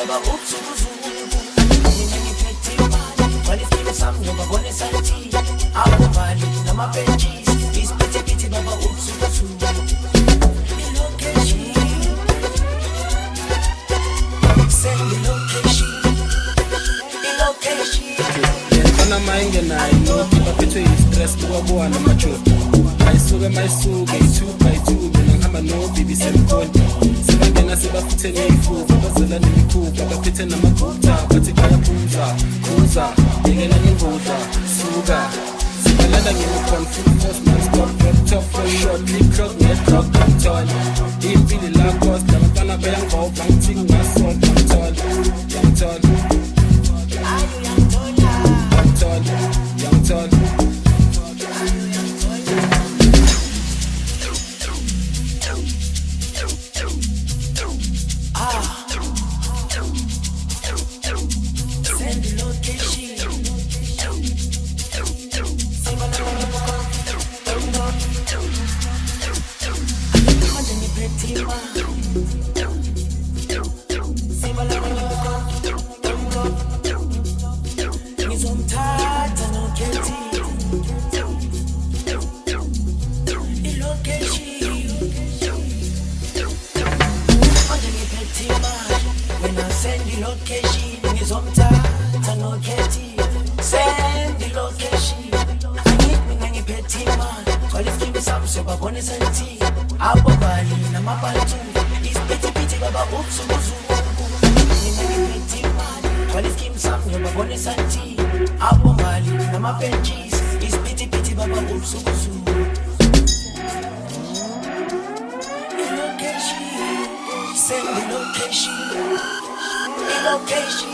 baba ubusuku mina ngiphethe imali walifika sami ngoba bona santi abo mali namapentshisi isiphethe baba ubusuku ilocation send the location Yena mayinge nayo nothi baphethwe stress kuwabuwa namajodo ayisuke mayisuke 2x2 mina ngihamba no bibi semkhonto sebangena sebafithe ngeyifuba bazela nemikhuba baphethe namagupta bathi bayaphuza phuza yekela ngemvuza suka sibalanda ngemikhono force man stop drop top for short click crowd net drop control impili la cost labantwana bayangova ngithi ngasonto ngithola Young Todd. Send the location. Send the location, is on time, no getty. Send the location. I need me nani petty man. Call it give me some super bonus and tea. Abo bali na mapantu. Is pity baba upsu buzu. Nani petty man. Call it give me some super bonus and tea. Abo bali na mapenchis. Is pity baba upsu buzu. Location. Send the location. Location.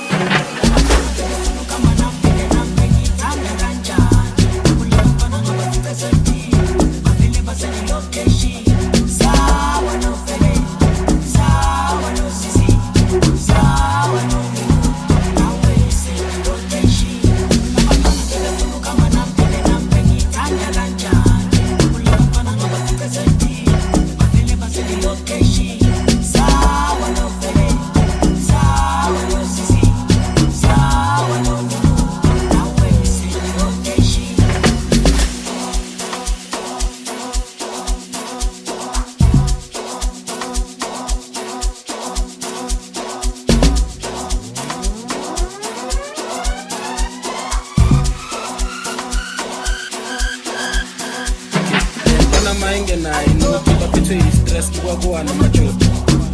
Mayinge nayo nothi baphethwe stress kuwabuwa namajodo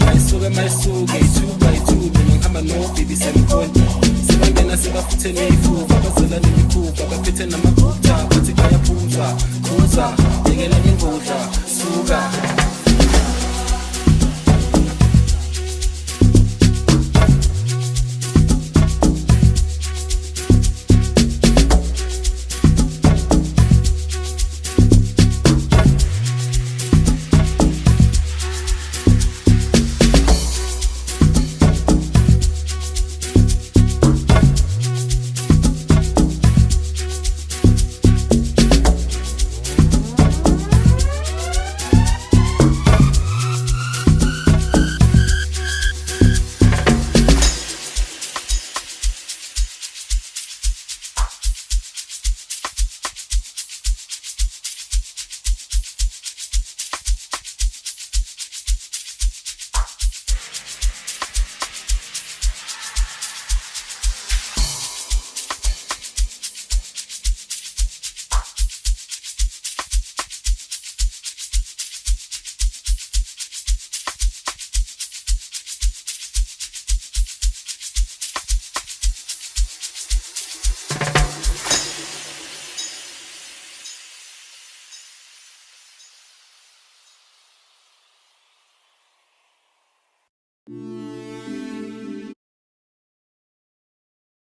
ayisuke mayisuke 2x2 mina ngihamba no bibi semkhonto sebangena sebafithe ngeyifuba bazela nemikhuba baphethe namagupta bathi bayaphuza phuza yekela ngemvuza suka